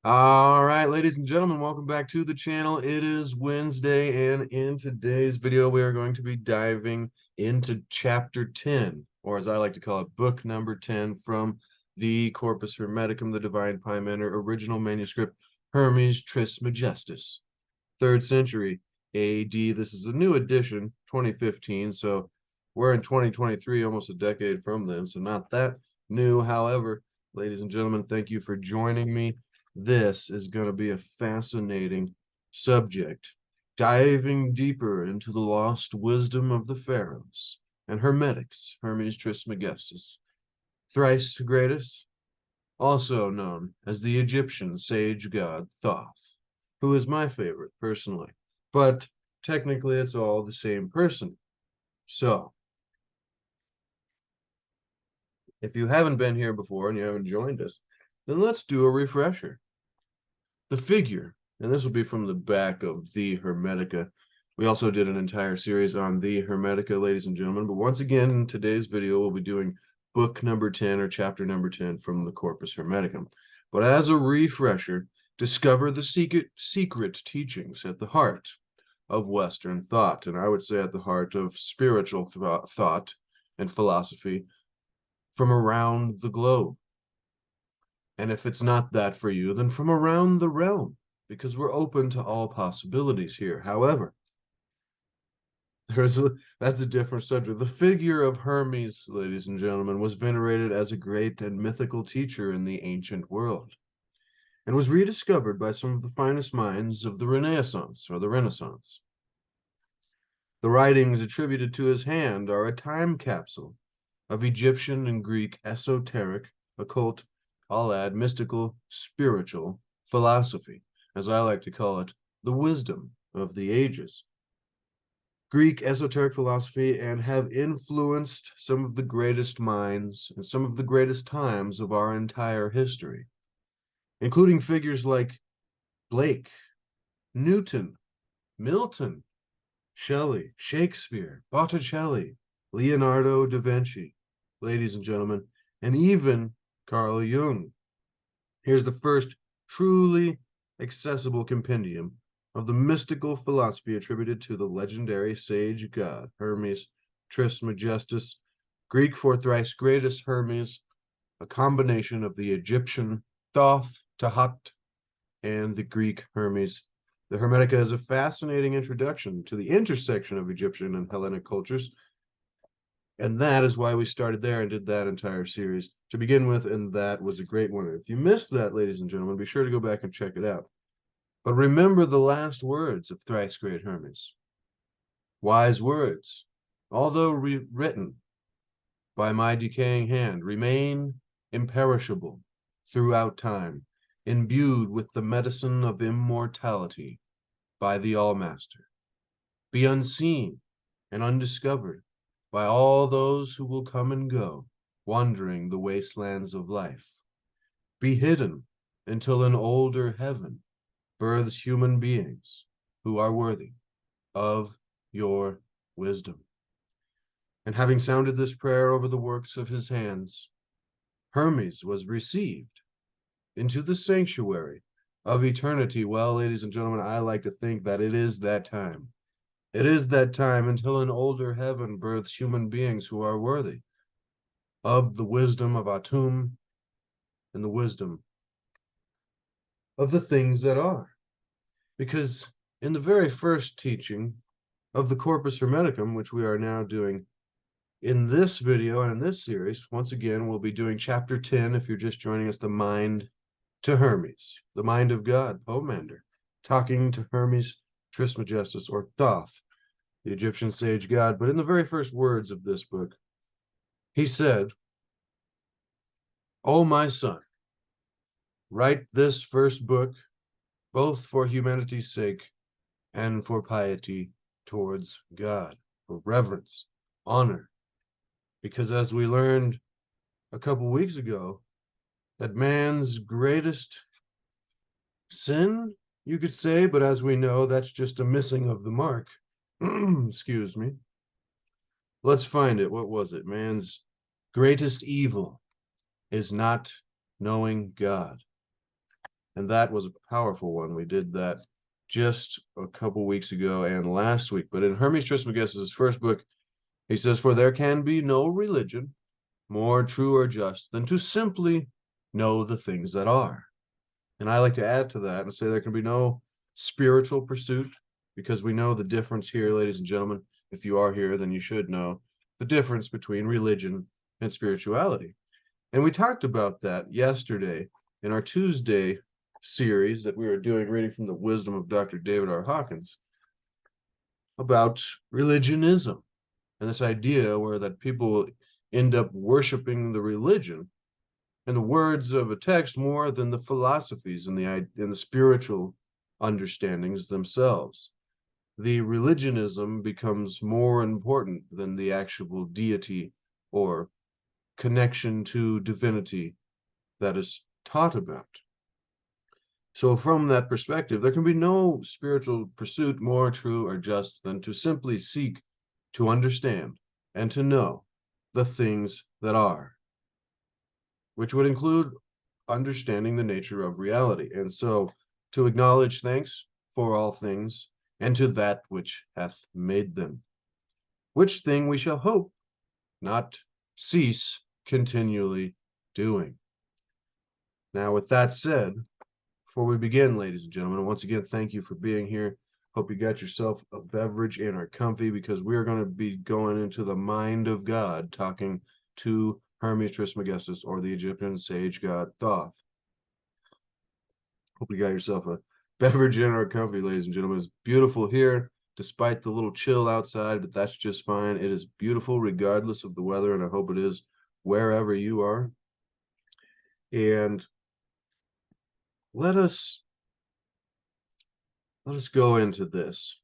All right, ladies and gentlemen, welcome back to the channel. It is Wednesday, and in today's video, we are going to be diving into Chapter 10, or as I like to call it, Book number 10 from the Corpus Hermeticum, the Divine Pymander, original manuscript, Hermes Trismegistus, 3rd century AD. This is a new edition, 2015, so we're in 2023, almost a decade from then, so not that new. However, ladies and gentlemen, thank you for joining me. This is going to be a fascinating subject, diving deeper into the lost wisdom of the pharaohs and Hermetics, Hermes Trismegistus, thrice greatest, also known as the Egyptian sage god Thoth, who is my favorite personally, but technically it's all the same person. So, if you haven't been here before and you haven't joined us, then let's do a refresher. The figure, and this will be from the back of the Hermetica. We also did an entire series on the Hermetica, ladies and gentlemen. But once again, in today's video, we'll be doing book number 10 or chapter number 10 from the Corpus Hermeticum. But as a refresher, discover the secret teachings at the heart of Western thought, and I would say at the heart of spiritual thought and philosophy from around the globe. And if it's not that for you, then from around the realm, because we're open to all possibilities here. However, that's a different subject. The figure of Hermes, ladies and gentlemen, was venerated as a great and mythical teacher in the ancient world, and was rediscovered by some of the finest minds of the Renaissance or the Renaissance. The writings attributed to his hand are a time capsule of Egyptian and Greek esoteric, occult, I'll add mystical, spiritual philosophy, as I like to call it, the wisdom of the ages. Greek esoteric philosophy, and have influenced some of the greatest minds and some of the greatest times of our entire history, including figures like Blake, Newton, Milton, Shelley, Shakespeare, Botticelli, Leonardo da Vinci, ladies and gentlemen, and even Carl Jung. Here's the first truly accessible compendium of the mystical philosophy attributed to the legendary sage god Hermes Trismegistus, Greek for thrice greatest Hermes, a combination of the Egyptian Thoth, Tahat, and the Greek Hermes. The Hermetica is a fascinating introduction to the intersection of Egyptian and Hellenic cultures, and that is why we started there and did that entire series to begin with, and that was a great one. If you missed that, ladies and gentlemen, be sure to go back and check it out. But remember the last words of thrice great Hermes. Wise words, although written by my decaying hand, remain imperishable throughout time, imbued with the medicine of immortality by the All-Master. Be unseen and undiscovered by all those who will come and go, wandering the wastelands of life. Be hidden until an older heaven births human beings who are worthy of your wisdom. And having sounded this prayer over the works of his hands, Hermes was received into the sanctuary of eternity. Well, ladies and gentlemen, I like to think that it is that time. It is that time until an older heaven births human beings who are worthy of the wisdom of Atum and the wisdom of the things that are. Because in the very first teaching of the Corpus Hermeticum, which we are now doing in this video and in this series, once again, we'll be doing chapter 10, if you're just joining us, the Mind to Hermes, the mind of God, Pymander, talking to Hermes Trismegistus, or Thoth, the Egyptian sage god. But in the very first words of this book, he said, "O my son, write this first book both for humanity's sake and for piety towards God, for reverence, honor." Because as we learned a couple weeks ago, that man's greatest sin, you could say, but as we know, that's just a missing of the mark. Excuse me. Let's find it. What was it? Man's greatest evil is not knowing God. And that was a powerful one. We did that just a couple weeks ago and last week. But in Hermes Trismegistus' first book, he says, "For there can be no religion more true or just than to simply know the things that are." And I like to add to that and say there can be no spiritual pursuit, because we know the difference here, ladies and gentlemen. If you are here, then you should know the difference between religion and spirituality. And we talked about that yesterday in our Tuesday series that we were doing, reading from the wisdom of Dr. David R. Hawkins, about religionism and this idea where that people end up worshiping the religion and the words of a text more than the philosophies and the spiritual understandings themselves. The religionism becomes more important than the actual deity or connection to divinity that is taught about. So from that perspective, there can be no spiritual pursuit more true or just than to simply seek to understand and to know the things that are, which would include understanding the nature of reality. And so to acknowledge thanks for all things and to that which hath made them, which thing we shall hope not cease continually doing. Now, with that said, before we begin, ladies and gentlemen, once again, thank you for being here. Hope you got yourself a beverage and are comfy, because we are going to be going into the mind of God, talking to Hermes Trismegistus, or the Egyptian sage god Thoth. Hope you got yourself a beverage and are comfy, ladies and gentlemen. It's beautiful here, despite the little chill outside, but that's just fine. It is beautiful regardless of the weather, and I hope it is wherever you are. And let us go into this,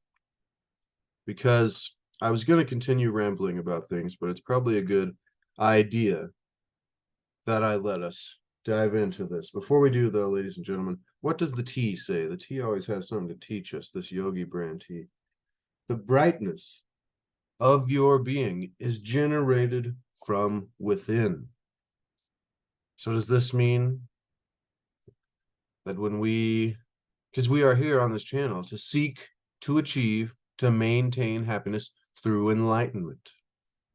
because I was going to continue rambling about things, but it's probably a good idea that I let us dive into this. Before we do, though, ladies and gentlemen, what does the tea say? The tea always has something to teach us, this Yogi brand tea. The brightness of your being is generated from within. So does this mean that when because we are here on this channel to seek, to achieve, to maintain happiness through enlightenment,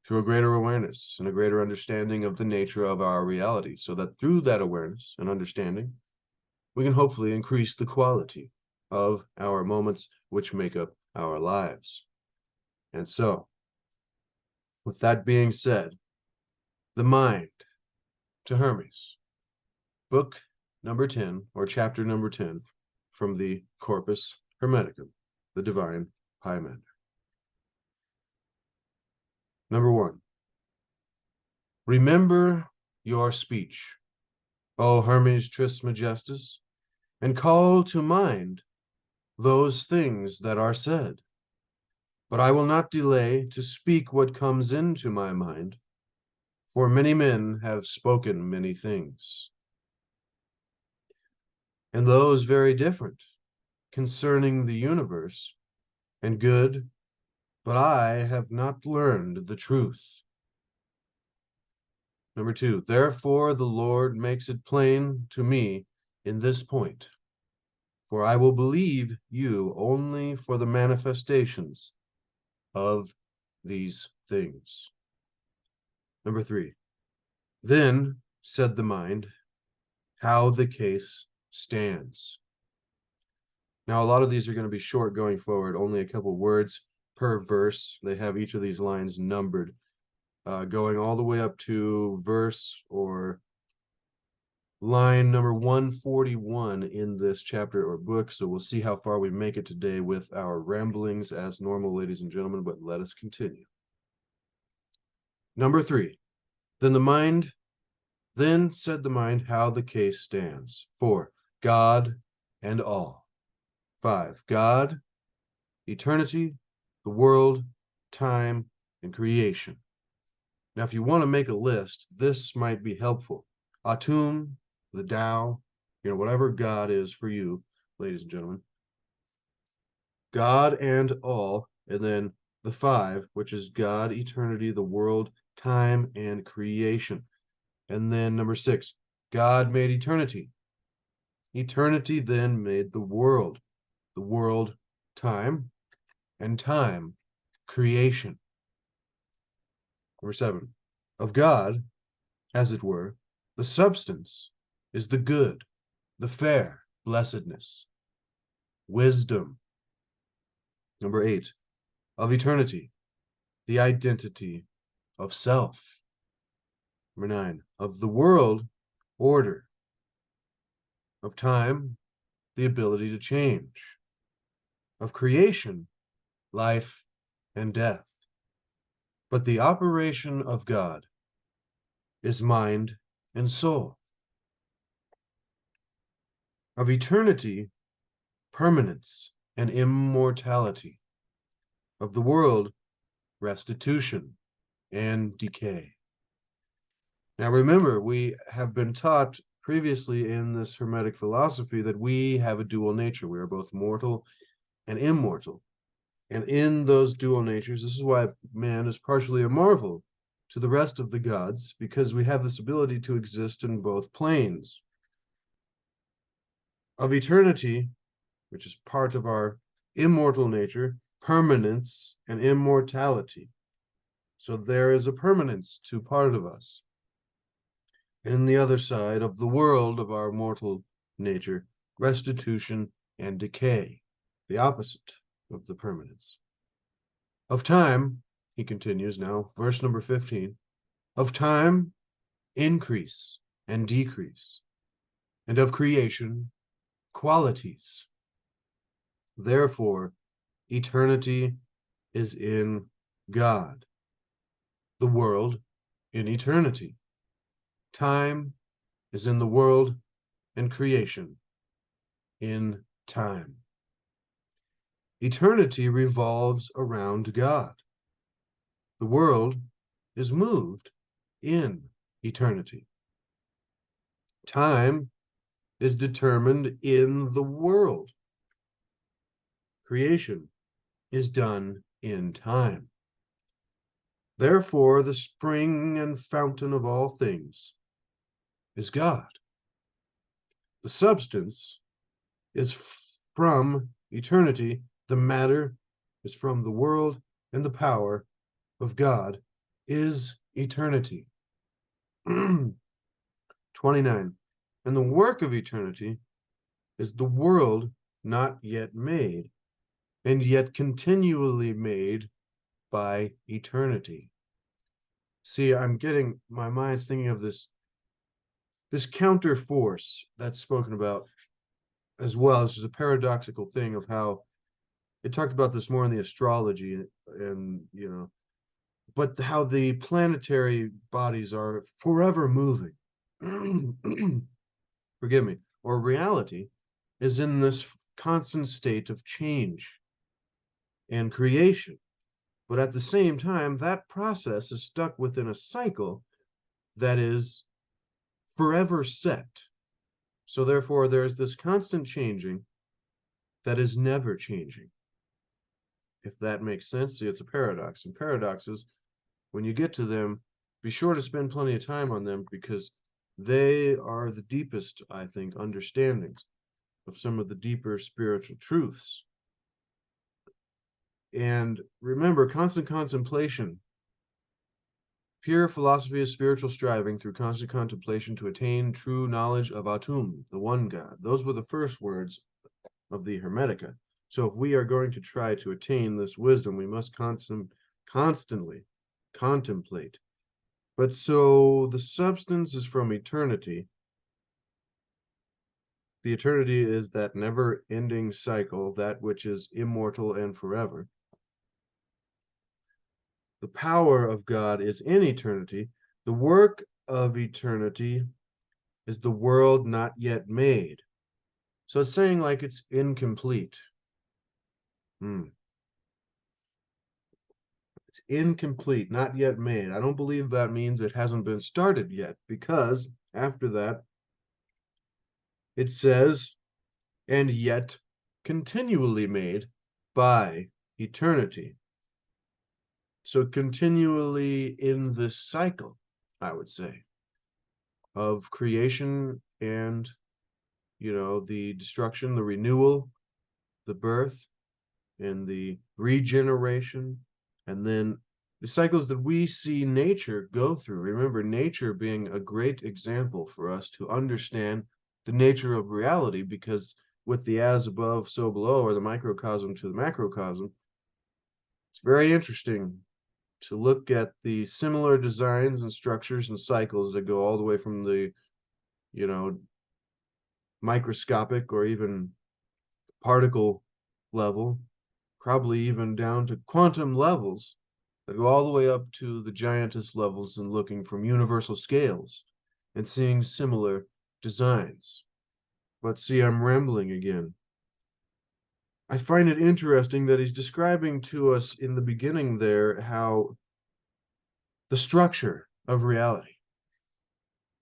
through a greater awareness and a greater understanding of the nature of our reality, so that through that awareness and understanding, we can hopefully increase the quality of our moments which make up our lives. And so, with that being said, the Mind to Hermes, book number 10, or chapter number 10, from the Corpus Hermeticum, the divine Pymander. Number 1. Remember your speech, O Hermes Trismegistus, and call to mind those things that are said. But I will not delay to speak what comes into my mind, for many men have spoken many things, and those very different, concerning the universe and good, but I have not learned the truth. Number 2, therefore the Lord makes it plain to me in this point, for I will believe you only for the manifestations of these things. Number 3, then said the mind, how the case stands. Now, a lot of these are going to be short going forward, only a couple words per verse. They have each of these lines numbered, going all the way up to verse or line number 141 in this chapter or book. So we'll see how far we make it today with our ramblings as normal, ladies and gentlemen, but let us continue. Number 3, then said the mind how the case stands. 4, God and all. 5, God, eternity, the world, time, and creation. Now, if you want to make a list, this might be helpful. Atum, the Tao, whatever God is for you, ladies and gentlemen. God and all, and then the 5, which is God, eternity, the world, time, and creation. And then number 6, God made eternity. Eternity then made the world time, and time creation. Number 7. Of God, as it were, the substance is the good, the fair, blessedness, wisdom. Number 8. Of eternity, the identity of self. Number 9. Of the world, order. Of time, the ability to change. Of creation, life and death. But the operation of God is mind and soul. Of eternity, permanence and immortality. Of the world, restitution and decay. Now remember, we have been taught previously in this Hermetic philosophy that we have a dual nature. We are both mortal and immortal. And in those dual natures, this is why man is partially a marvel to the rest of the gods, because we have this ability to exist in both planes. Of eternity, which is part of our immortal nature, permanence and immortality. So there is a permanence to part of us. And the other side of the world of our mortal nature, restitution and decay, the opposite of the permanence. Of time, he continues now, verse number 15, of time, increase and decrease, and of creation, qualities. Therefore, eternity is in God, the world in eternity. Time is in the world, and creation in time. Eternity revolves around God. The world is moved in eternity. Time is determined in the world. Creation is done in time. Therefore, the spring and fountain of all things is God. The substance is from eternity, the matter is from the world, and the power of God is eternity. 29. And the work of eternity is the world not yet made, and yet continually made by eternity. See, I'm getting, my mind's thinking of this counter force that's spoken about as well. This is a paradoxical thing of how it talked about this more in the astrology and but how the planetary bodies are forever moving. Forgive me. Or reality is in this constant state of change and creation. But at the same time, that process is stuck within a cycle that is forever set. So therefore, there's this constant changing that is never changing. If that makes sense, see, it's a paradox. And paradoxes, when you get to them, be sure to spend plenty of time on them, because they are the deepest, I think, understandings of some of the deeper spiritual truths. And remember, constant contemplation, pure philosophy is spiritual striving through constant contemplation to attain true knowledge of Atum, the one God. Those were the first words of the Hermetica. So if we are going to try to attain this wisdom, we must constantly contemplate. But so the substance is from eternity. The eternity is that never-ending cycle, that which is immortal and forever. The power of God is in eternity. The work of eternity is the world not yet made. So it's saying like it's incomplete. It's incomplete, not yet made. I don't believe that means it hasn't been started yet, because after that, it says, and yet continually made by eternity. So continually in this cycle, I would say, of creation and you know, the destruction, the renewal, the birth, and the regeneration, and then the cycles that we see nature go through. Remember, nature being a great example for us to understand the nature of reality, because with the as above, so below, or the microcosm to the macrocosm, it's very interesting to look at the similar designs and structures and cycles that go all the way from the, you know, microscopic or even particle level, probably even down to quantum levels, that go all the way up to the giantess levels, and looking from universal scales and seeing similar designs. But see, I'm rambling again. I find it interesting that he's describing to us in the beginning there how the structure of reality,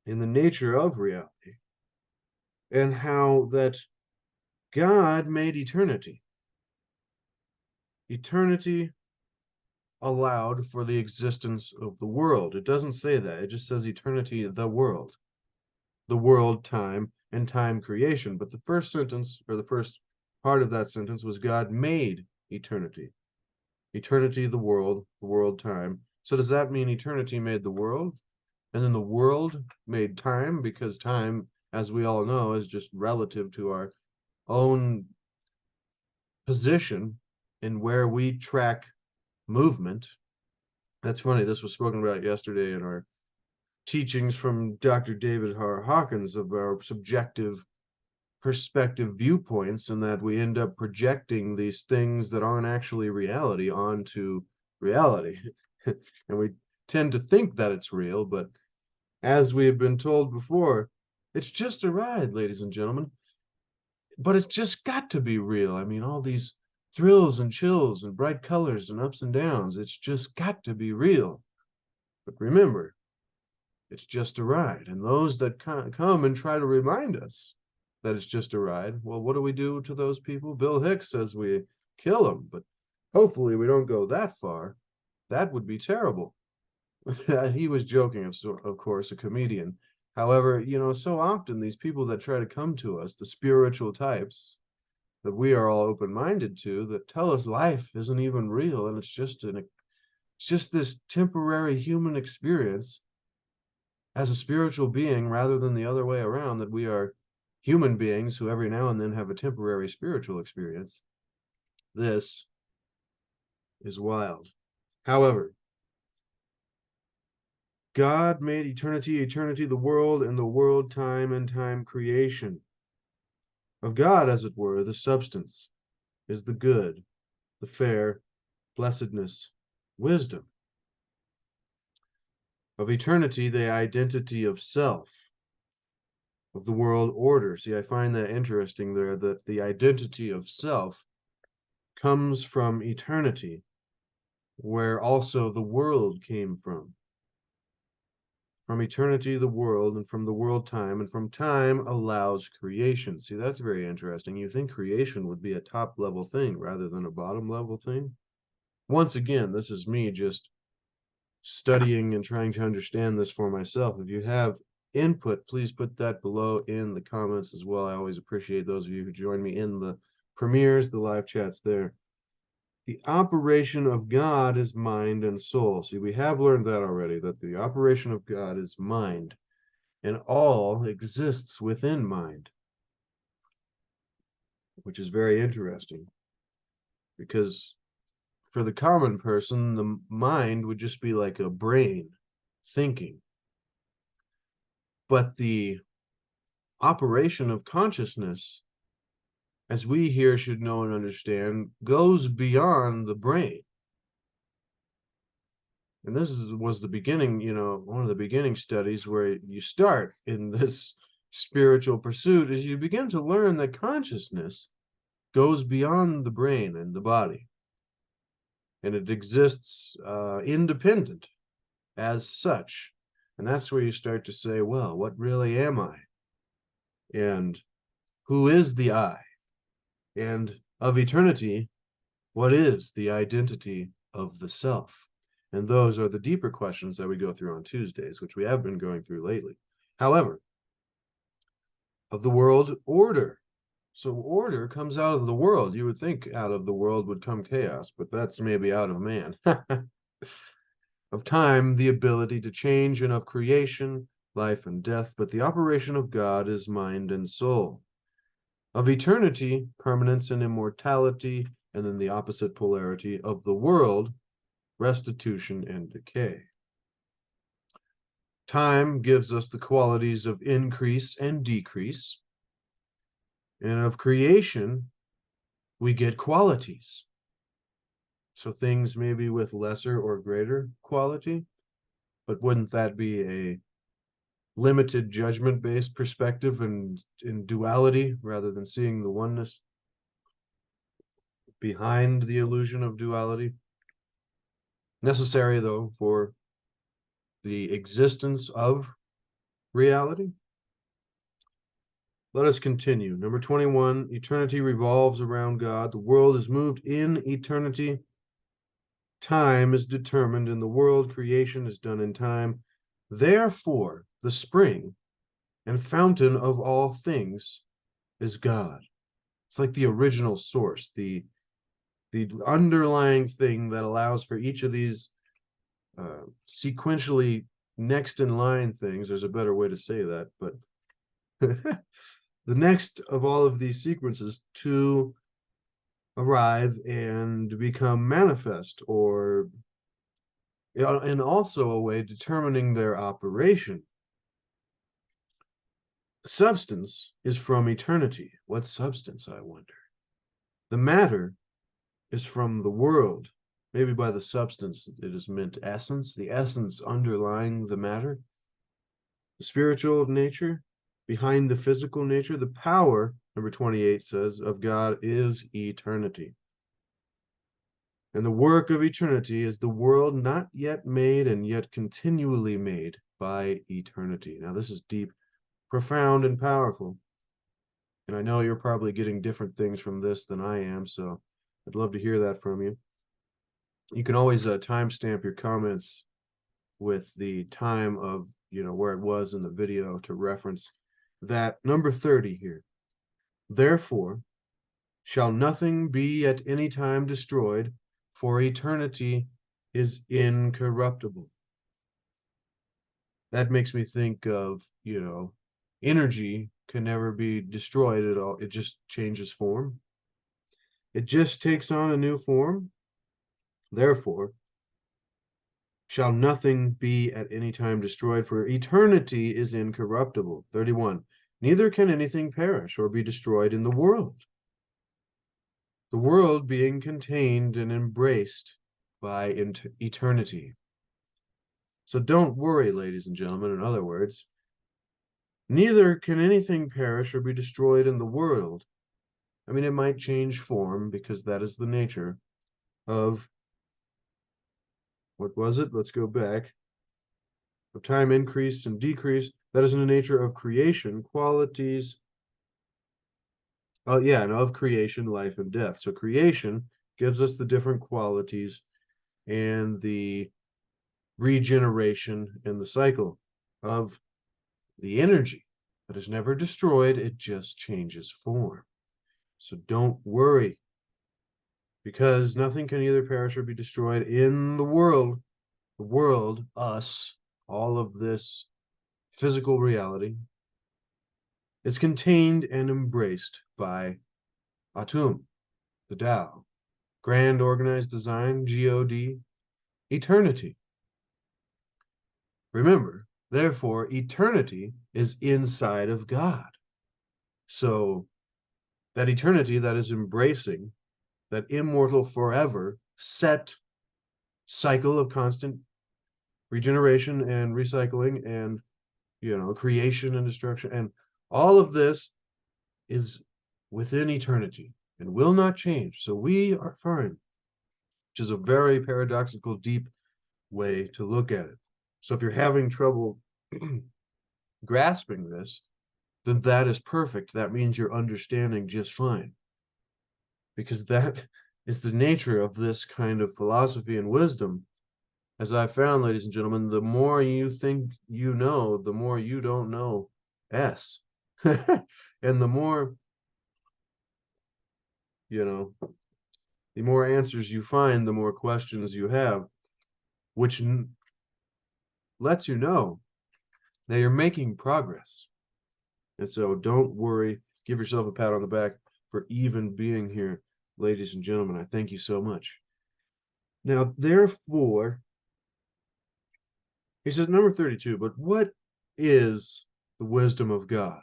in the nature of reality, and how that God made eternity. Eternity allowed for the existence of the world. It doesn't say that. It just says eternity, the world, time, and time creation. But the first sentence, or the first part of that sentence, was God made eternity. Eternity, the world, time. So does that mean eternity made the world? And then the world made time? Because time, as we all know, is just relative to our own position in where we track movement. That's funny. This was spoken about yesterday in our teachings from Dr. David R. Hawkins of our subjective perspective viewpoints, and that we end up projecting these things that aren't actually reality onto reality. And we tend to think that it's real, but as we have been told before, it's just a ride, ladies and gentlemen. But it's just got to be real. I mean, all these thrills and chills and bright colors and ups and downs, it's just got to be real. But remember, it's just a ride. And those that come and try to remind us that it's just a ride, well, what do we do to those people? Bill Hicks says we kill them, but hopefully we don't go that far. That would be terrible. He was joking, of course, a comedian. However, you know, so often these people that try to come to us, the spiritual types that we are all open-minded to, that tell us life isn't even real, and it's just this temporary human experience as a spiritual being, rather than the other way around, that we are human beings who every now and then have a temporary spiritual experience. This is wild. However, God made eternity, the world, and the world, time, and time creation. Of God, as it were, the substance is the good, the fair, blessedness, wisdom. Of eternity, the identity of self, of the world order. See, I find that interesting there, that the identity of self comes from eternity, where also the world came from. From eternity, the world, and from the world, time, and from time allows creation. See, that's very interesting. You think creation would be a top level thing rather than a bottom level thing? Once again, this is me just studying and trying to understand this for myself. If you have input, please put that below in the comments as well. I always appreciate those of you who join me in the premieres, the live chats there. The operation of God is mind and soul. See, we have learned that already, that the operation of God is mind, and all exists within mind, which is very interesting, because for the common person, the mind would just be like a brain thinking. But the operation of consciousness, as we here should know and understand, goes beyond the brain. And this was the beginning, you know, one of the beginning studies where you start in this spiritual pursuit, is you begin to learn that consciousness goes beyond the brain and the body. And it exists independent as such. And that's where you start to say, well, what really am I? And who is the I? And of eternity, what is the identity of the self? And those are the deeper questions that we go through on Tuesdays, which we have been going through lately. However, of the world order. So order comes out of the world. You would think out of the world would come chaos, but that's maybe out of man. Of time, the ability to change, and of creation, life and death, but the operation of God is mind and soul. Of eternity, permanence and immortality, and then the opposite polarity of the world, restitution and decay. Time gives us the qualities of increase and decrease, and of creation, we get qualities. So things maybe with lesser or greater quality, but wouldn't that be a limited judgment-based perspective and in duality rather than seeing the oneness behind the illusion of duality? Necessary, though, for the existence of reality. Let us continue. Number 21, eternity revolves around God. The world is moved in eternity. Time is determined in the world. Creation is done in time. Therefore, the spring and fountain of all things is God. It's like the original source, the underlying thing that allows for each of these sequentially next in line things. There's a better way to say that, but the next of all of these sequences to arrive and become manifest, or and also a way determining their operation. Substance is from eternity. What substance, I wonder? The matter is from the world. Maybe by the substance it is meant essence, the essence underlying the matter. The spiritual of nature behind the physical nature. The power, number 28 says, of God is eternity. And the work of eternity is the world not yet made and yet continually made by eternity. Now this is deep, profound, and powerful. And I know you're probably getting different things from this than I am, so I'd love to hear that from you. You can always timestamp your comments with the time of, where it was in the video to reference that. Number 30 here. Therefore, shall nothing be at any time destroyed, for eternity is incorruptible. That makes me think of, energy can never be destroyed at all. It just changes form. It just takes on a new form. Therefore, shall nothing be at any time destroyed, for eternity is incorruptible. 31. Neither can anything perish or be destroyed in the world. The world being contained and embraced by eternity. So don't worry, ladies and gentlemen. In other words, neither can anything perish or be destroyed in the world. I mean, it might change form because that is the nature of, what was it? Let's go back. Of time increase and decrease. That is in the nature of creation, qualities. Oh, yeah, and of creation, life, and death. So creation gives us the different qualities and the regeneration and the cycle of the energy that is never destroyed. It just changes form. So don't worry, because nothing can either perish or be destroyed in the world. The world, us, all of this physical reality, is contained and embraced by Atum, the Tao, grand organized design, God, eternity. Remember, therefore, eternity is inside of God. So that eternity that is embracing that immortal forever set cycle of constant regeneration and recycling and, creation and destruction, and all of this is within eternity and will not change. So we are fine, which is a very paradoxical, deep way to look at it. So if you're having trouble grasping this, then that is perfect. That means you're understanding just fine, because that is the nature of this kind of philosophy and wisdom. As I found, ladies and gentlemen, the more you think you know, the more you don't know. And the more, the more answers you find, the more questions you have, which lets you know that you're making progress. And so don't worry. Give yourself a pat on the back for even being here, ladies and gentlemen. I thank you so much. Now, therefore, he says, number 32, but what is the wisdom of God?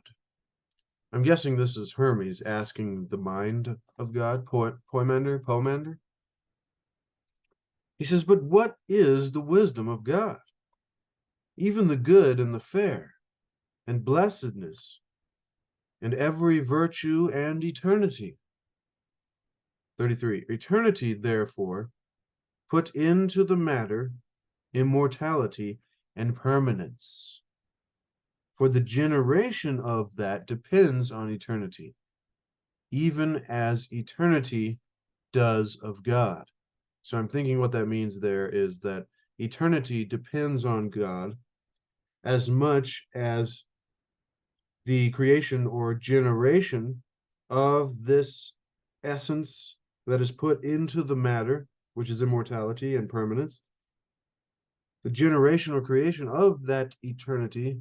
I'm guessing this is Hermes asking the mind of God, Pymander. He says, but what is the wisdom of God? Even the good and the fair, and blessedness, and every virtue and eternity. 33. Eternity, therefore, put into the matter immortality and permanence. For the generation of that depends on eternity, even as eternity does of God. So I'm thinking what that means there is that eternity depends on God as much as the creation or generation of this essence that is put into the matter, which is immortality and permanence. The generation or creation of that eternity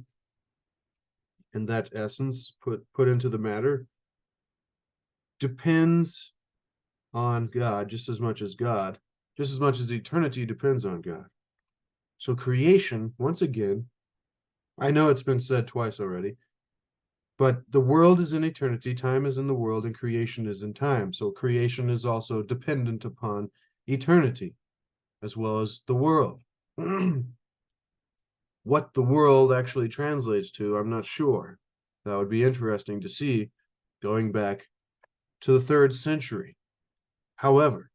and that essence put into the matter depends on God just as much as eternity depends on God. So creation, once again, I know it's been said twice already, but the world is in eternity, time is in the world, and creation is in time. So creation is also dependent upon eternity, as well as the world. What the world actually translates to, I'm not sure. That would be interesting to see going back to the 3rd century. However,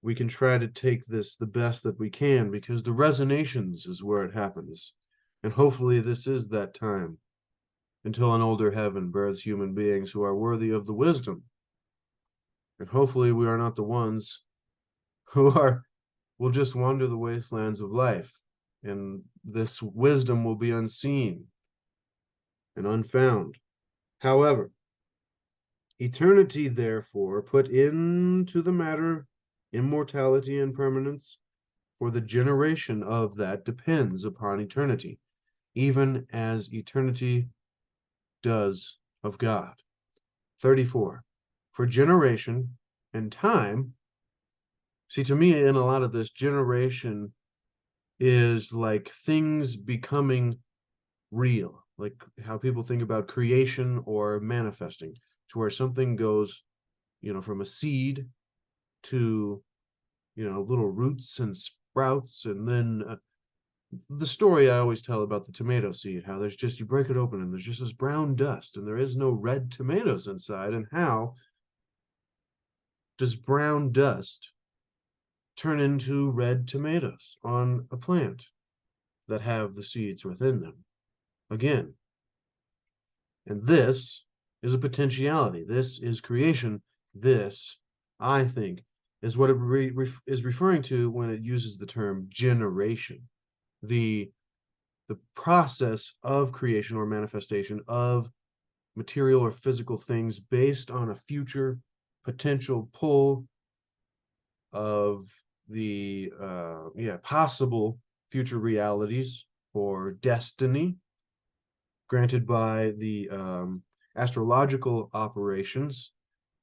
we can try to take this the best that we can, because the resonations is where it happens. And hopefully this is that time until an older heaven births human beings who are worthy of the wisdom. And hopefully we are not the ones who will just wander the wastelands of life, and this wisdom will be unseen and unfound. However, eternity, therefore, put into the matter immortality and permanence, for the generation of that depends upon eternity, even as eternity does of God. 34. For generation and time, see, to me, in a lot of this, generation is like things becoming real, like how people think about creation or manifesting, to where something goes, from a seed to, little roots and sprouts, and then the story I always tell about the tomato seed, how you break it open and there's just this brown dust and there is no red tomatoes inside. And how does brown dust turn into red tomatoes on a plant that have the seeds within them? Again, and this is a potentiality. This is creation. This, I think, is what it is referring to when it uses the term generation. The process of creation or manifestation of material or physical things based on a future potential pull of the possible future realities or destiny granted by the astrological operations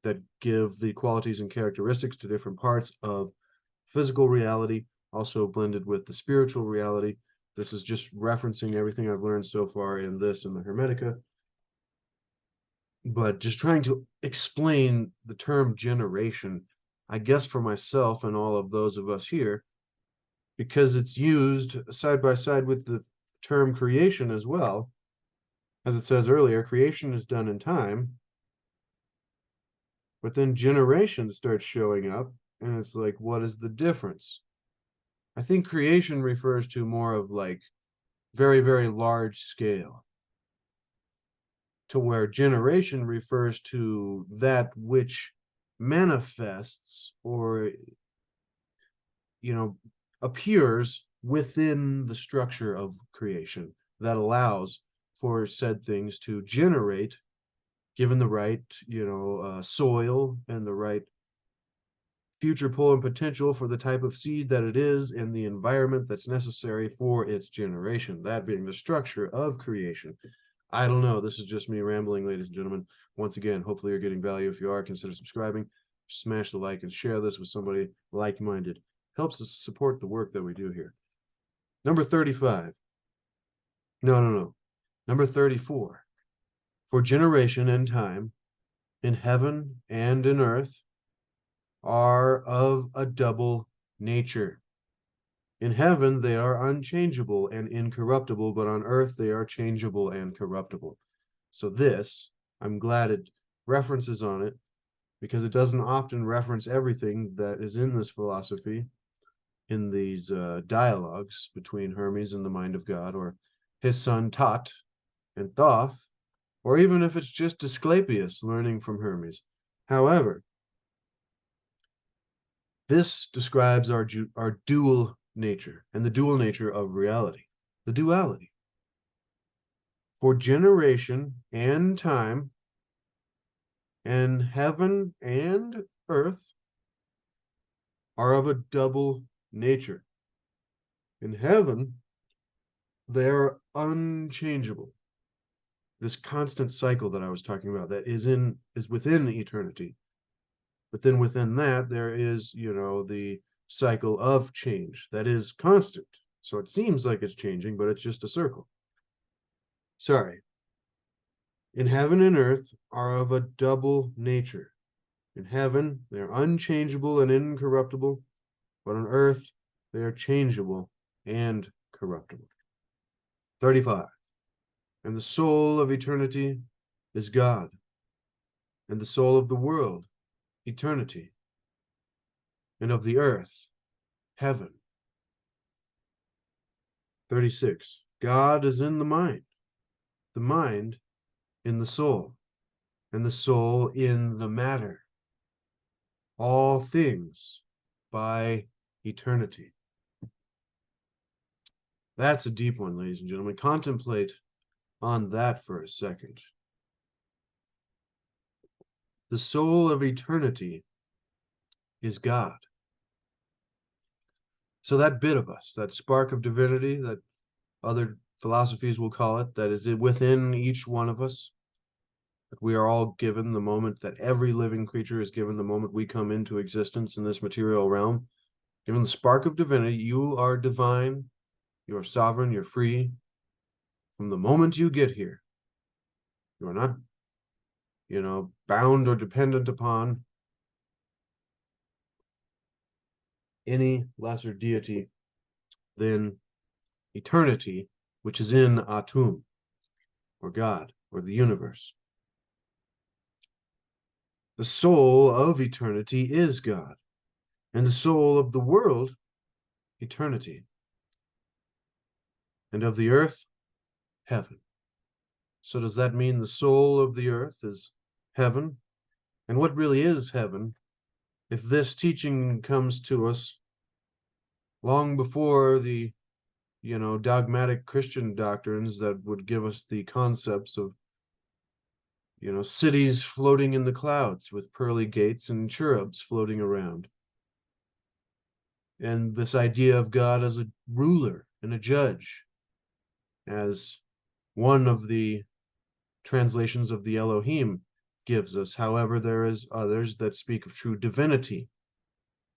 that give the qualities and characteristics to different parts of physical reality, also blended with the spiritual reality. This is just referencing everything I've learned so far in this and the Hermetica, but just trying to explain the term generation, I guess, for myself and all of those of us here, because it's used side by side with the term creation as well. As it says earlier, creation is done in time, but then generation starts showing up, and it's like, what is the difference? I think creation refers to more of like very, very large scale, to where generation refers to that which manifests or, appears within the structure of creation that allows for said things to generate, given the right, soil and the right future pull and potential for the type of seed that it is and the environment that's necessary for its generation, that being the structure of creation. I don't know. This is just me rambling, ladies and gentlemen. Once again, hopefully you're getting value. If you are, consider subscribing. Smash the like and share this with somebody like-minded. Helps us support the work that we do here. Number 35. No. Number 34. For generation and time, in heaven and in earth, are of a double nature. In heaven, they are unchangeable and incorruptible, but on earth, they are changeable and corruptible. So this, I'm glad it references on it, because it doesn't often reference everything that is in this philosophy in these dialogues between Hermes and the mind of God, or his son Tot and Thoth, or even if it's just Asclepius learning from Hermes. However, this describes our dual nature and the dual nature of reality, the duality. For generation and time, and heaven and earth are of a double nature. In heaven, they are unchangeable. This constant cycle that I was talking about that is within eternity. But then within that, there is, the cycle of change that is constant. So it seems like it's changing, but it's just a circle. Sorry. In heaven and earth are of a double nature. In heaven, they are unchangeable and incorruptible, but on earth, they are changeable and corruptible. 35. And the soul of eternity is God, and the soul of the world, eternity, and of the earth, heaven. 36. God is in the mind in the soul, and the soul in the matter. All things by eternity. That's a deep one, ladies and gentlemen. Contemplate on that for a second. The soul of eternity is God. So that bit of us, that spark of divinity that other philosophies will call it, that is within each one of us, that we are all given the moment, that every living creature is given the moment we come into existence in this material realm. Given the spark of divinity, you are divine, you are sovereign, you're free. From the moment you get here, you are not, bound or dependent upon any lesser deity than eternity, which is in Atum, or God, or the universe. The soul of eternity is God, and the soul of the world, eternity, and of the earth, heaven. So does that mean the soul of the earth is heaven? And what really is heaven if this teaching comes to us long before the, dogmatic Christian doctrines that would give us the concepts of, cities floating in the clouds with pearly gates and cherubs floating around? And this idea of God as a ruler and a judge, as one of the translations of the Elohim gives us. However, there is others that speak of true divinity,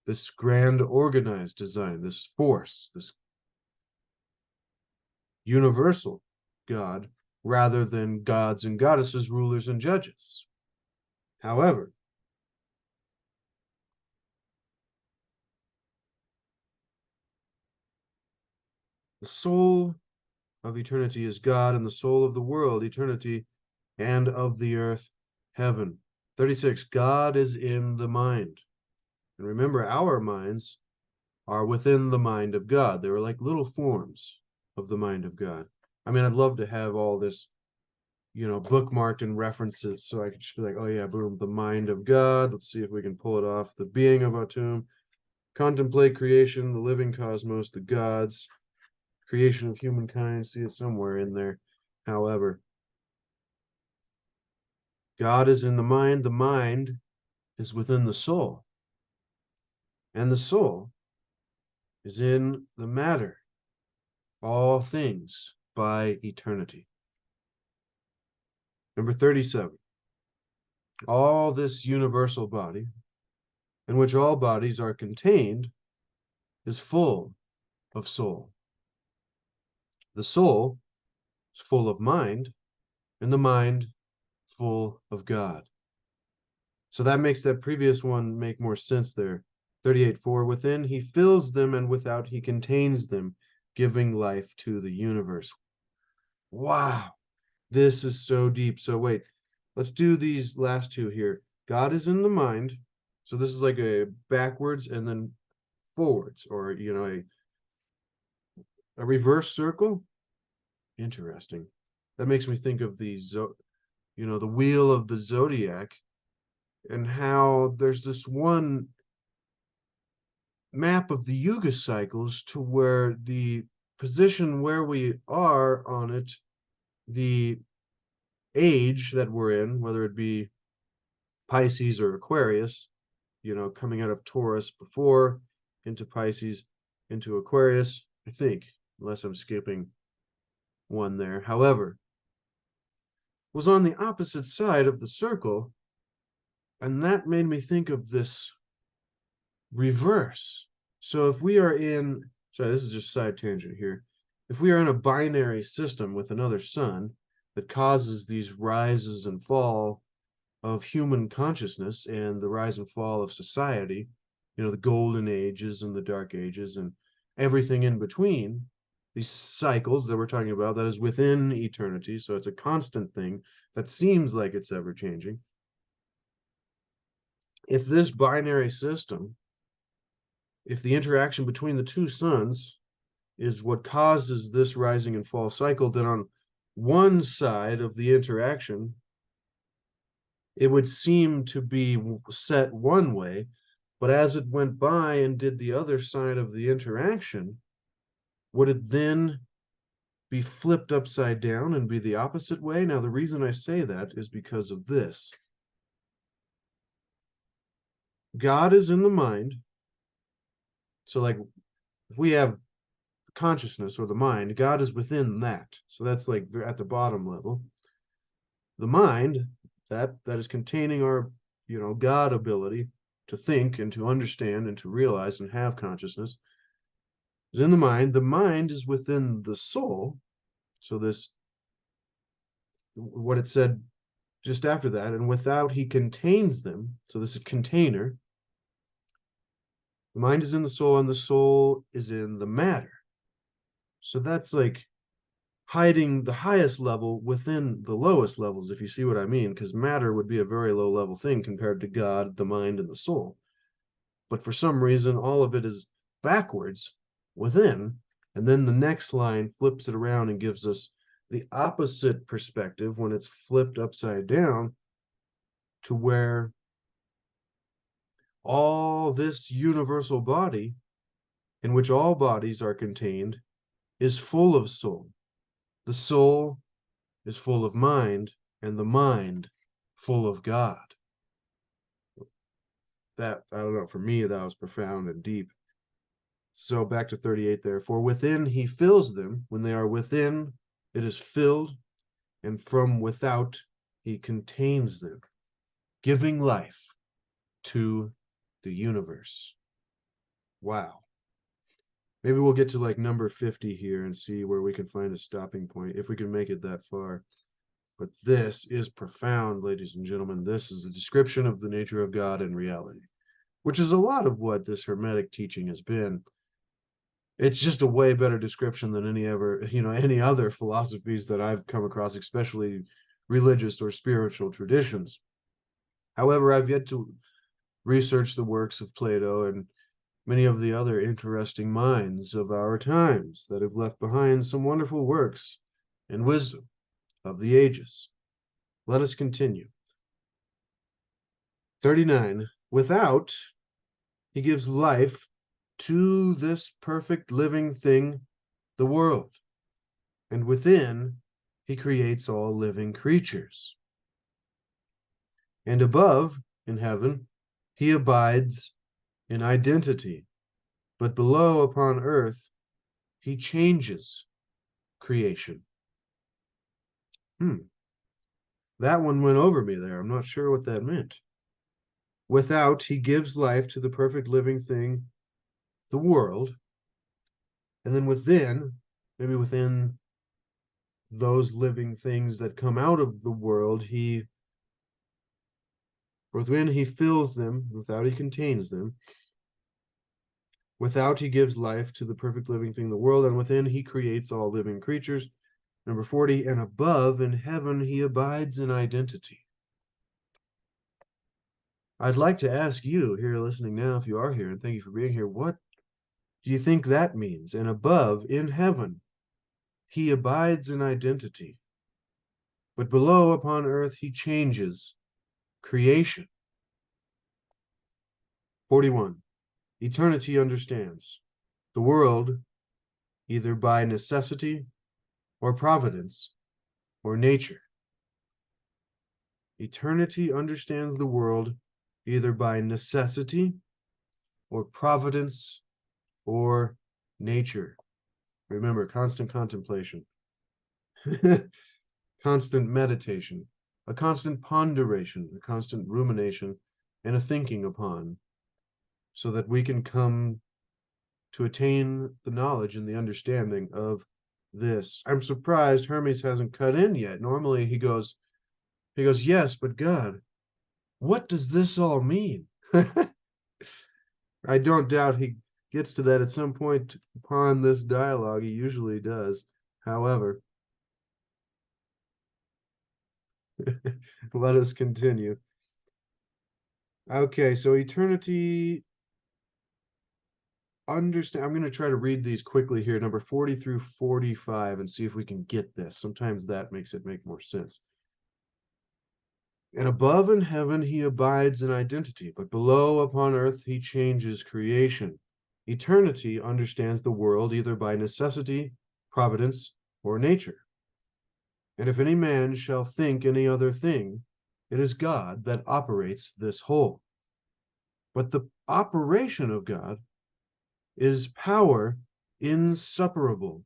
this grand organized design, this force, this universal God, rather than gods and goddesses, rulers and judges. However, the soul of eternity is God, and the soul of the world, eternity, and of the earth, heaven. 36. God is in the mind. And remember, our minds are within the mind of God. They were like little forms of the mind of God. I mean, I'd love to have all this, bookmarked in references, so I could just be like, oh yeah, boom, the mind of God. Let's see if we can pull it off. The being of Atum. Contemplate creation, the living cosmos, the gods, creation of humankind. See it somewhere in there. However, God is in the mind is within the soul, and the soul is in the matter, all things by eternity. Number 37, all this universal body, in which all bodies are contained, is full of soul. The soul is full of mind, and the mind full of God. So that makes that previous one make more sense there. 38:4, within he fills them, and without he contains them, giving life to the universe. Wow, this is so deep. So wait, let's do these last two here. God is in the mind. So this is like a backwards and then forwards, or a reverse circle. Interesting. That makes me think of the the wheel of the zodiac, and how there's this one map of the yuga cycles to where the position where we are on it, the age that we're in, whether it be Pisces or Aquarius, coming out of Taurus before into Pisces into Aquarius, I think, unless I'm skipping one there. However, was on the opposite side of the circle, and that made me think of this reverse. So if we are in, sorry, this is just side tangent here. If we are in a binary system with another sun that causes these rises and fall of human consciousness and the rise and fall of society, the golden ages and the dark ages and everything in between, these cycles that we're talking about, that is within eternity. So it's a constant thing that seems like it's ever changing. If this binary system, if the interaction between the two suns is what causes this rising and fall cycle, then on one side of the interaction, it would seem to be set one way, but as it went by and did the other side of the interaction, would it then be flipped upside down and be the opposite way? Now, the reason I say that is because of this. God is in the mind. So like if we have consciousness or the mind, God is within that. So that's like at the bottom level. The mind, that is containing our, God ability to think and to understand and to realize and have consciousness, is in the mind. The mind is within the soul. So this, what it said just after that, and without he contains them. So this is container. The mind is in the soul, and the soul is in the matter. So that's like hiding the highest level within the lowest levels, if you see what I mean, because matter would be a very low level thing compared to God, the mind, and the soul. But for some reason, all of it is backwards within, and then the next line flips it around and gives us the opposite perspective when it's flipped upside down, to where all this universal body, in which all bodies are contained, is full of soul. The soul is full of mind, and the mind full of God. That, I don't know, for me, that was profound and deep. So back to 38 there. For within he fills them. When they are within, it is filled, and from without he contains them, giving life to the universe. Wow. Maybe we'll get to like number 50 here and see where we can find a stopping point, if we can make it that far. But this is profound, ladies and gentlemen. This is a description of the nature of God in reality, which is a lot of what this Hermetic teaching has been. It's just a way better description than any other philosophies that I've come across, especially religious or spiritual traditions. However, I've yet to research the works of Plato and many of the other interesting minds of our times that have left behind some wonderful works and wisdom of the ages. Let us continue. 39. Without, he gives life to this perfect living thing, the world, and within, he creates all living creatures. And above, in heaven, he abides in identity, but below upon earth, he changes creation. That one went over me there. I'm not sure what that meant. Without, he gives life to the perfect living thing, the world. And then within, maybe within those living things that come out of the world, within he fills them, without he contains them. Without, he gives life to the perfect living thing, the world, and within he creates all living creatures. Number 40, and above in heaven he abides in identity. I'd like to ask you here listening now, if you are here, and thank you for being here, what do you think that means? And above in heaven he abides in identity, but below upon earth he changes creation. 41, eternity understands the world either by necessity or providence or nature. Eternity understands the world either by necessity or providence or nature. Remember, constant contemplation, constant meditation, a constant ponderation, a constant rumination, and a thinking upon, so that we can come to attain the knowledge and the understanding of this. I'm surprised Hermes hasn't cut in yet. Normally he goes, yes, but God, what does this all mean? I don't doubt he gets to that at some point upon this dialogue. He usually does. However, let us continue. Okay, so eternity understand. I'm going to try to read these quickly here, number 40 through 45, and see if we can get this. Sometimes that makes it make more sense. And above in heaven he abides in identity, but below upon earth he changes creation. Eternity understands the world either by necessity, providence, or nature. And if any man shall think any other thing, it is God that operates this whole. But the operation of God is power insuperable,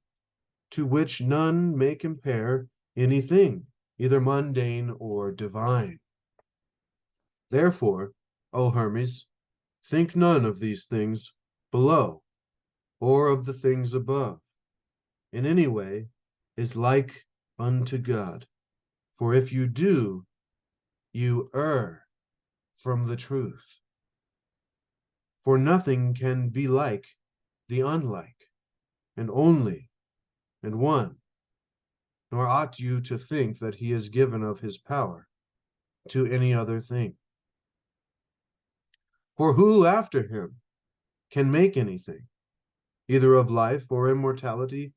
to which none may compare anything, either mundane or divine. Therefore, O Hermes, think none of these things below, or of the things above, in any way is like unto God. For if you do, you err from the truth. For nothing can be like the unlike, and only, and one, nor ought you to think that he is given of his power to any other thing. For who after him can make anything, either of life or immortality,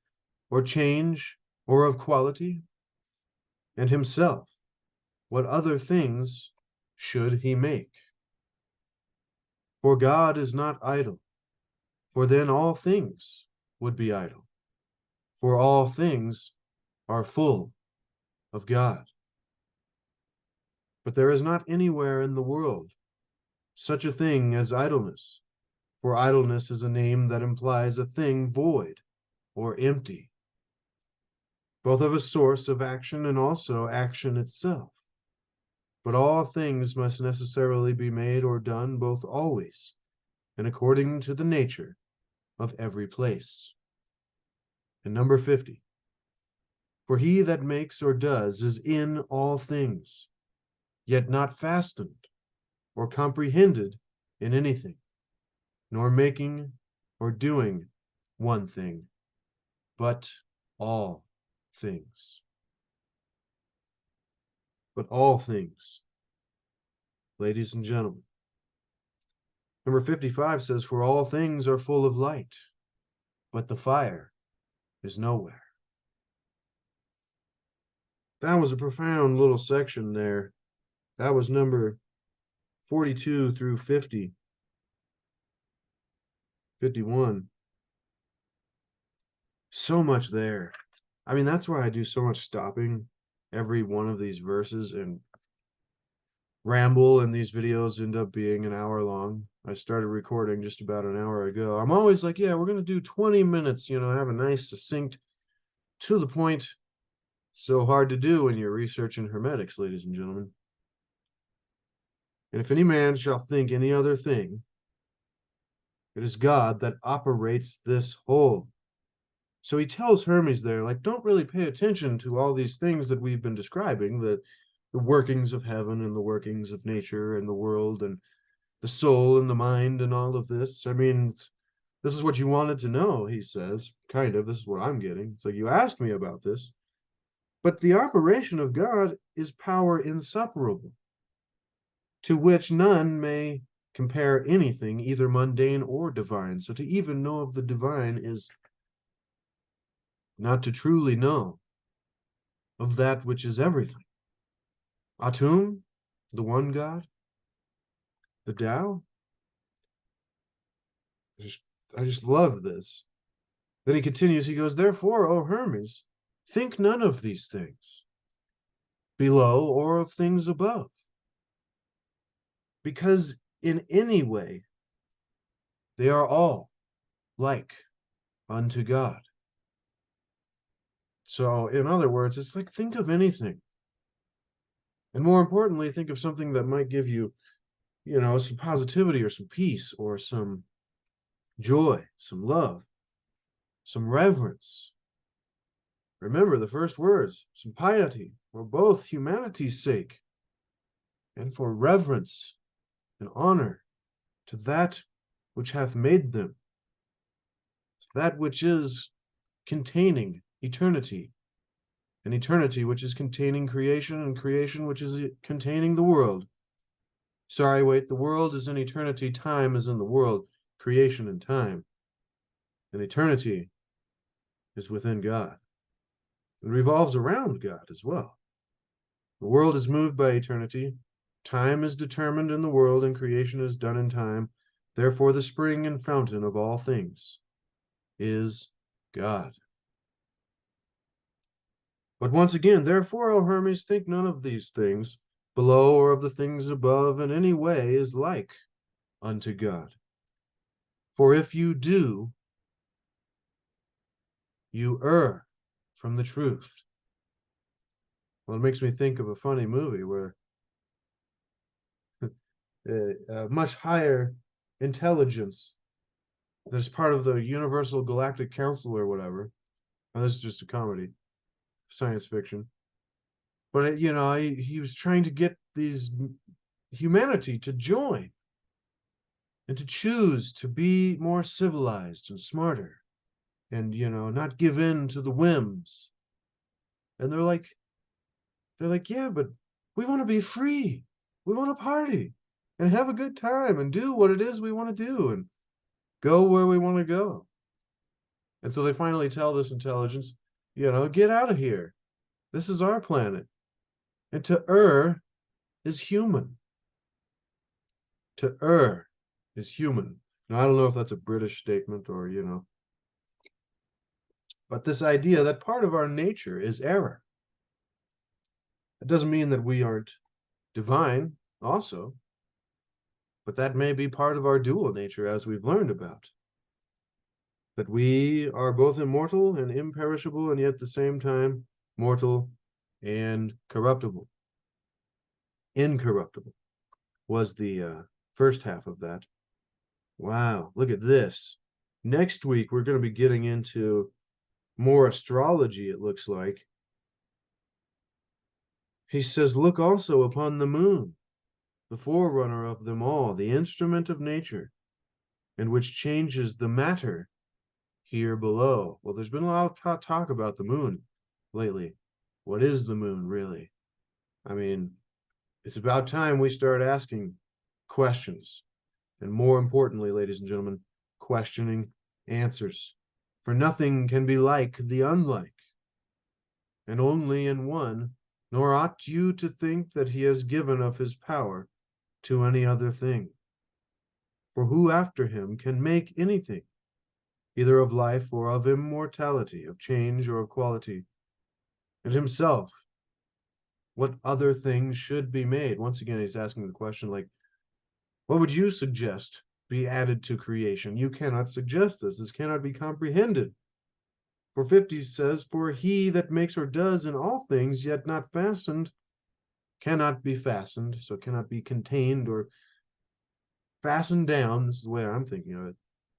or change, or of quality? And himself, what other things should he make? For God is not idle, for then all things would be idle. For all things are full of God. But there is not anywhere in the world such a thing as idleness, for idleness is a name that implies a thing void or empty, both of a source of action and also action itself. But all things must necessarily be made or done both always and according to the nature of every place. And number 50, for he that makes or does is in all things, yet not fastened or comprehended in anything, nor making or doing one thing, but all things. But all things, ladies and gentlemen. Number 55 says, for all things are full of light, but the fire is nowhere. That was a profound little section there. That was number 42 through 50. 51. So much there. I mean, that's why I do so much stopping every one of these verses and ramble, and these videos end up being an hour long. I started recording just about an hour ago. I'm always like, yeah, we're going to do 20 minutes, have a nice, succinct, to the point. So hard to do when you're researching hermetics, ladies and gentlemen. And if any man shall think any other thing, it is God that operates this whole. So he tells Hermes there, like, don't really pay attention to all these things that we've been describing, the workings of heaven and the workings of nature and the world and the soul and the mind and all of this. I mean, this is what you wanted to know, he says, kind of. This is what I'm getting. So you asked me about this. But the operation of God is power inseparable, to which none may compare anything, either mundane or divine. So to even know of the divine is not to truly know of that which is everything. Atum, the one God, the Tao. I just love this. Then he continues, he goes, therefore, O Hermes, think none of these things, below or of things above, because in any way they are all like unto God. So, in other words, it's like, think of anything. And more importantly, think of something that might give you, some positivity or some peace or some joy, some love, some reverence. Remember the first words, some piety, for both humanity's sake and for reverence and honor to that which hath made them, that which is containing eternity, and eternity which is containing creation, and creation which is containing the world. Sorry, wait, the world is in eternity, time is in the world, creation and time. And eternity is within God. It revolves around God as well. The world is moved by eternity. Time is determined in the world, and creation is done in time. Therefore, the spring and fountain of all things is God. But once again, therefore, O Hermes, think none of these things, below or of the things above, in any way is like unto God. For if you do, you err from the truth. Well, it makes me think of a funny movie where a much higher intelligence that's part of the Universal Galactic Council or whatever. And this is just a comedy, science fiction. But, he was trying to get these humanity to join and to choose to be more civilized and smarter and, not give in to the whims. And they're like, yeah, but we want to be free. We want to party and have a good time and do what it is we want to do and go where we want to go. And so they finally tell this intelligence, get out of here. This is our planet. And to err is human. To err is human. Now, I don't know if that's a British statement or, but this idea that part of our nature is error. It doesn't mean that we aren't divine also, but that may be part of our dual nature, as we've learned about. That we are both immortal and imperishable, and yet at the same time, mortal and corruptible. Incorruptible was the first half of that. Wow, look at this. Next week, we're going to be getting into more astrology, it looks like. He says, look also upon the moon, the forerunner of them all, the instrument of nature, and which changes the matter here below. Well, there's been a lot of talk about the moon lately. What is the moon, really? I mean, it's about time we start asking questions. And more importantly, ladies and gentlemen, questioning answers. For nothing can be like the unlike, and only in one, nor ought you to think that he has given of his power to any other thing. For who after him can make anything, either of life or of immortality, of change or of quality, and himself what other things should be made. Once again, he's asking the question, like, what would you suggest be added to creation? You cannot suggest this. This cannot be comprehended. For 50 says, for he that makes or does in all things, yet not fastened, cannot be fastened, so cannot be contained or fastened down. This is the way I'm thinking of it.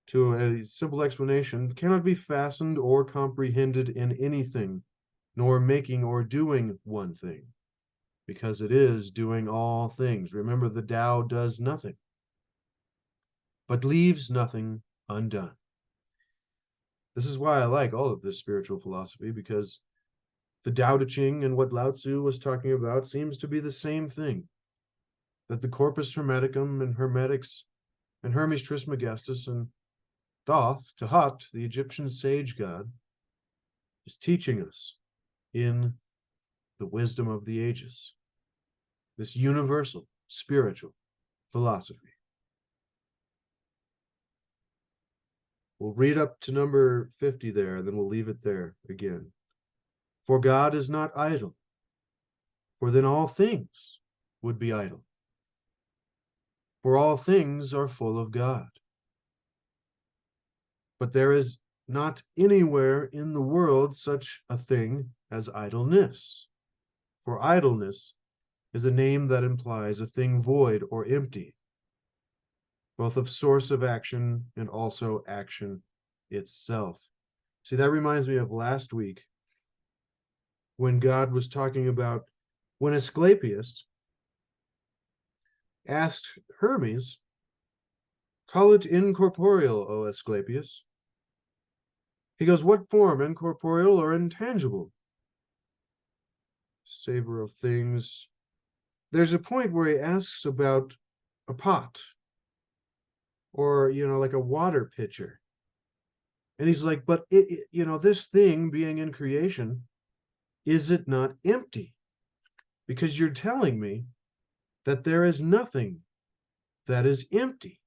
To a simple explanation, cannot be fastened or comprehended in anything, nor making or doing one thing, because it is doing all things. Remember, the Tao does nothing, but leaves nothing undone. This is why I like all of this spiritual philosophy, because the Tao Te Ching and what Lao Tzu was talking about seems to be the same thing. That the Corpus Hermeticum and Hermetics and Hermes Trismegistus and Thoth, the Egyptian sage god, is teaching us in the wisdom of the ages, this universal spiritual philosophy. We'll read up to number 50 there, then we'll leave it there again. For God is not idle, for then all things would be idle. For all things are full of God. But there is not anywhere in the world such a thing as idleness. For idleness is a name that implies a thing void or empty, both of source of action and also action itself. See, that reminds me of last week when God was talking about when Asclepius asked Hermes, call it incorporeal, O Asclepius. He goes, what form, incorporeal or intangible? Savor of things. There's a point where he asks about a pot or, like a water pitcher. And he's like, but, this thing being in creation, is it not empty? Because you're telling me that there is nothing that is empty,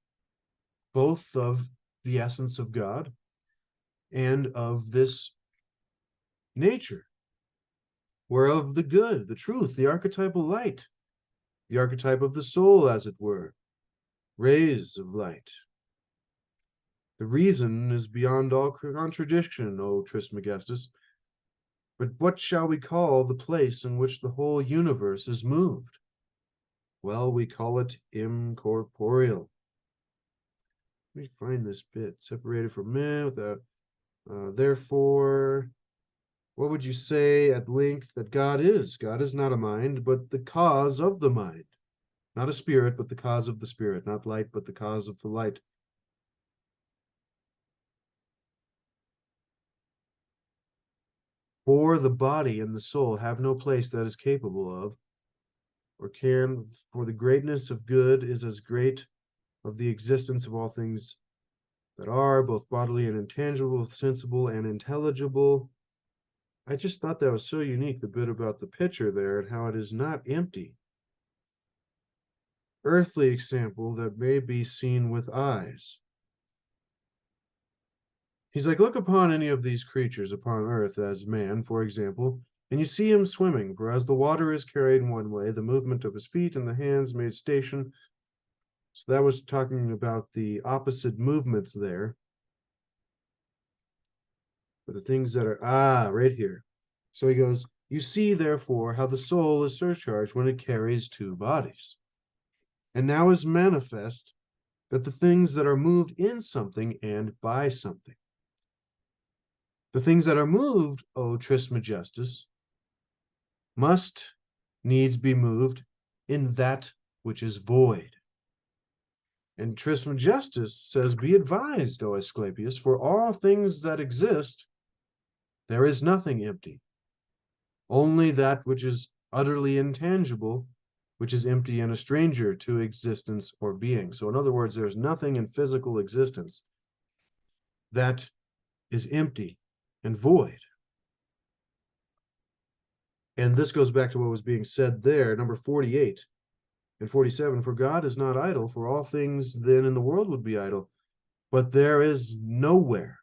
both of the essence of God and of this nature, whereof the good, the truth, the archetypal light, the archetype of the soul, as it were, rays of light. The reason is beyond all contradiction, O Trismegistus. But what shall we call the place in which the whole universe is moved? Well, we call it incorporeal. Let me find this bit. Separated from man without, therefore, what would you say at length that God is? God is not a mind, but the cause of the mind. Not a spirit, but the cause of the spirit. Not light, but the cause of the light. For the body and the soul have no place that is capable of, or can, for the greatness of good is as great of the existence of all things that are, both bodily and intangible, sensible and intelligible. I just thought that was so unique, the bit about the pitcher there and how it is not empty. Earthly example that may be seen with eyes. He's like, look upon any of these creatures upon earth as man, for example, and you see him swimming, for as the water is carried one way, the movement of his feet and the hands made station. So that was talking about the opposite movements there. For the things that are, right here. So he goes, you see, therefore, how the soul is surcharged when it carries two bodies. And now is manifest that the things that are moved in something and by something. The things that are moved, O Trismegistus, must needs be moved in that which is void. And Trismegistus says, be advised, O Asclepius, for all things that exist, there is nothing empty. Only that which is utterly intangible, which is empty and a stranger to existence or being. So in other words, there's nothing in physical existence that is empty and void. And this goes back to what was being said there, number 48 and 47. For God is not idle, for all things then in the world would be idle. But there is nowhere,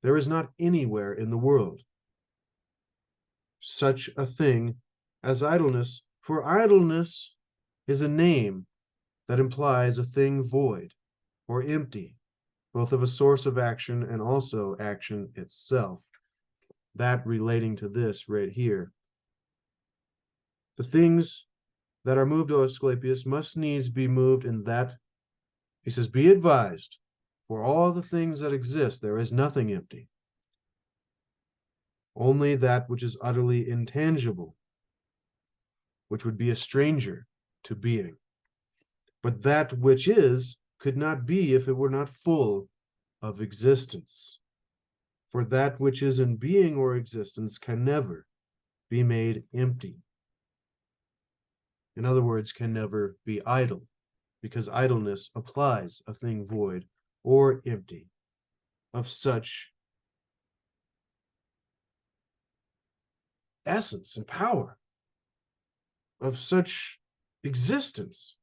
there is not anywhere in the world such a thing as idleness, for idleness is a name that implies a thing void or empty, both of a source of action and also action itself. That relating to this right here. The things that are moved, O Asclepius, must needs be moved in that, he says, be advised, for all the things that exist, there is nothing empty. Only that which is utterly intangible, which would be a stranger to being. But that which is could not be if it were not full of existence. For that which is in being or existence can never be made empty. In other words, can never be idle, because idleness applies a thing void or empty of such essence and power, of such existence.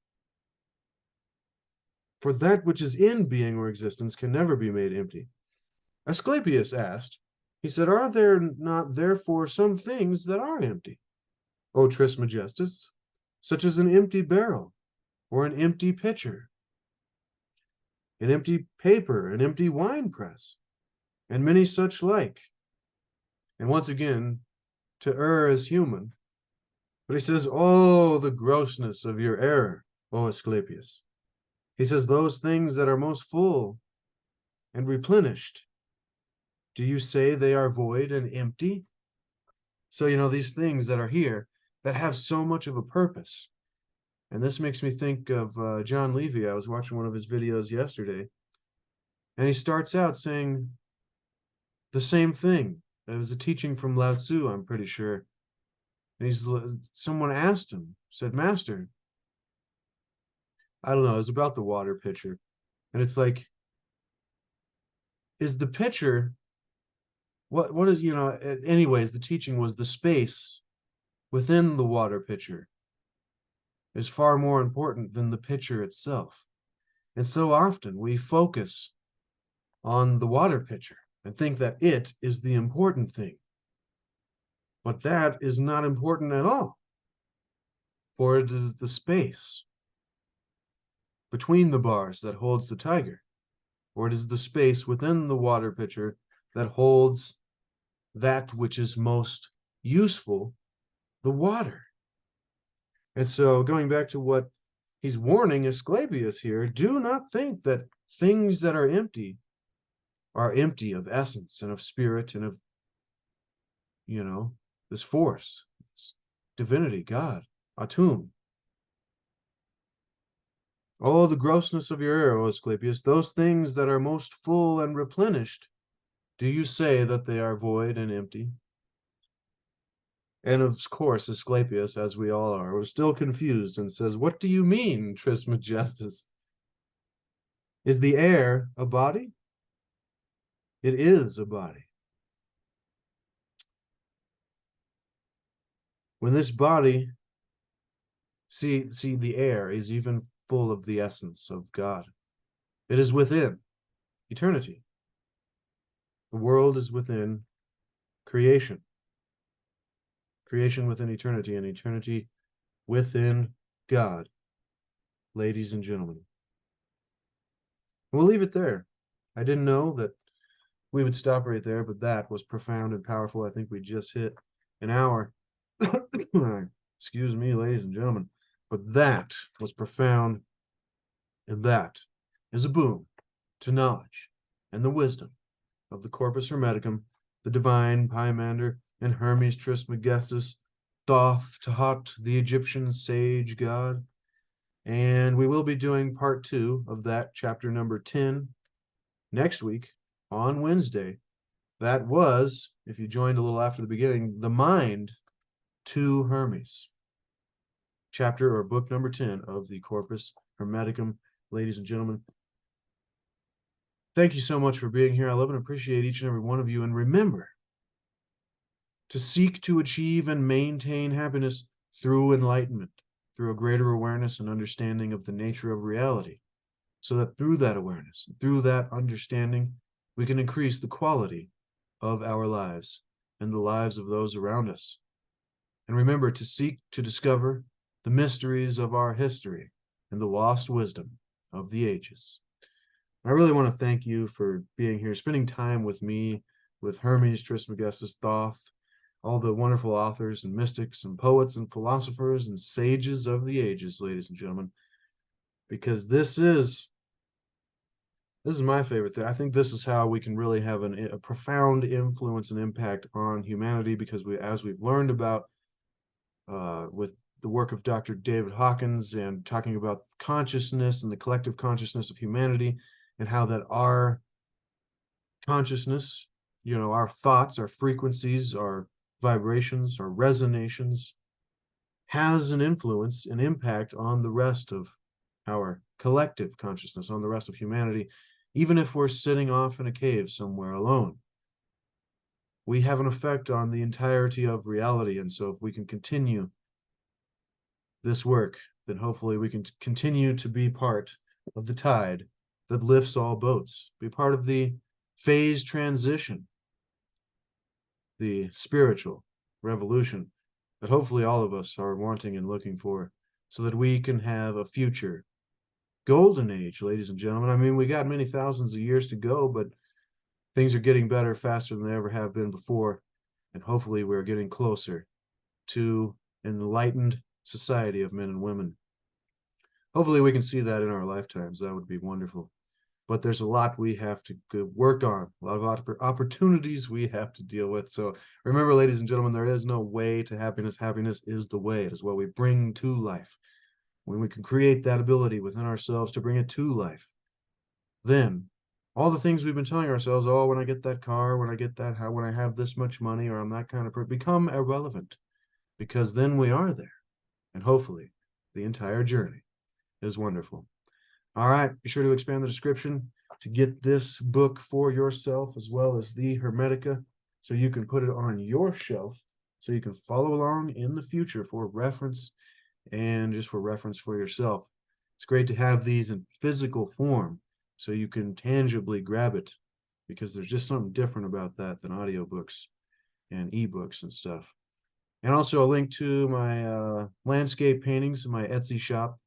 For that which is in being or existence can never be made empty. Asclepius asked, he said, are there not therefore some things that are empty, O Trismegistus, such as an empty barrel, or an empty pitcher, an empty paper, an empty wine press, and many such like? And once again, to err is human. But he says, oh, the grossness of your error, O Asclepius. He says, those things that are most full and replenished, do you say they are void and empty? So, these things that are here that have so much of a purpose. And this makes me think of John Levy. I was watching one of his videos yesterday, and he starts out saying the same thing. It was a teaching from Lao Tzu, I'm pretty sure. And someone asked him, said, Master, I don't know, it was about the water pitcher. And it's like, is the pitcher, what is, anyways, the teaching was the space within the water pitcher is far more important than the pitcher itself. And so often we focus on the water pitcher and think that it is the important thing. But that is not important at all, for it is the space between the bars that holds the tiger, or it is the space within the water pitcher that holds that which is most useful, the water. And so going back to what he's warning Asclepius here, do not think that things that are empty of essence and of spirit and of, this force, this divinity, God, Atum. Oh, the grossness of your error, O Asclepius, those things that are most full and replenished, do you say that they are void and empty? And of course, Asclepius, as we all are, was still confused and says, what do you mean, Trismegistus? Is the air a body? It is a body. When this body, see, the air is even full of the essence of God. It is within eternity. The world is within creation. Creation within eternity, and eternity within God, ladies and gentlemen. We'll leave it there. I didn't know that we would stop right there, but that was profound and powerful. I think we just hit an hour. Excuse me, ladies and gentlemen. But that was profound, and that is a boon to knowledge and the wisdom of the Corpus Hermeticum, the divine Pymander, and Hermes Trismegistus, Thoth, the Egyptian sage god. And we will be doing part 2 of that, chapter number 10, next week on Wednesday. That was, if you joined a little after the beginning, the Mind to Hermes, chapter or book number 10 of the Corpus Hermeticum. Ladies and gentlemen, thank you so much for being here. I love and appreciate each and every one of you. And remember to seek to achieve and maintain happiness through enlightenment, through a greater awareness and understanding of the nature of reality, so that through that awareness, through that understanding, we can increase the quality of our lives and the lives of those around us. And remember to seek to discover the mysteries of our history and the lost wisdom of the ages. I really want to thank you for being here, spending time with me, with Hermes Trismegistus Thoth, all the wonderful authors and mystics and poets and philosophers and sages of the ages, ladies and gentlemen, because this is my favorite thing. I think this is how we can really have a profound influence and impact on humanity, because as we've learned about with the work of Dr. David Hawkins and talking about consciousness and the collective consciousness of humanity, and how that our consciousness, our thoughts, our frequencies, our vibrations, our resonations, has an influence, an impact on the rest of our collective consciousness, on the rest of humanity, even if we're sitting off in a cave somewhere alone. We have an effect on the entirety of reality. And so if we can continue this work, then hopefully we can continue to be part of the tide that lifts all boats, be part of the phase transition, the spiritual revolution that hopefully all of us are wanting and looking for, so that we can have a future golden age, ladies and gentlemen. I mean, we got many thousands of years to go, but things are getting better faster than they ever have been before. And hopefully we're getting closer to an enlightened society of men and women. Hopefully we can see that in our lifetimes. That would be wonderful. But there's a lot we have to work on, a lot of opportunities we have to deal with. So remember, ladies and gentlemen, there is no way to happiness. Happiness is the way. It is what we bring to life. When we can create that ability within ourselves to bring it to life, then all the things we've been telling ourselves, oh, when I get that car, when I get that, when I have this much money, or I'm that kind of person, become irrelevant, because then we are there. And hopefully the entire journey is wonderful. All right, be sure to expand the description to get this book for yourself, as well as the Hermetica, so you can put it on your shelf, so you can follow along in the future for reference, and just for reference for yourself. It's great to have these in physical form, so you can tangibly grab it, because there's just something different about that than audiobooks and ebooks and stuff. And also a link to my landscape paintings in my Etsy shop.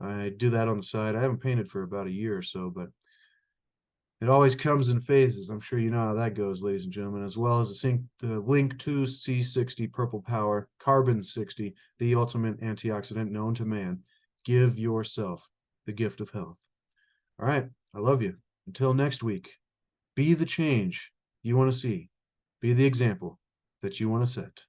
I do that on the side. I haven't painted for about a year or so, but it always comes in phases. I'm sure you know how that goes, ladies and gentlemen, as well as the link to C60 Purple Power, Carbon 60, the ultimate antioxidant known to man. Give yourself the gift of health. All right, I love you. Until next week, be the change you want to see. Be the example that you want to set.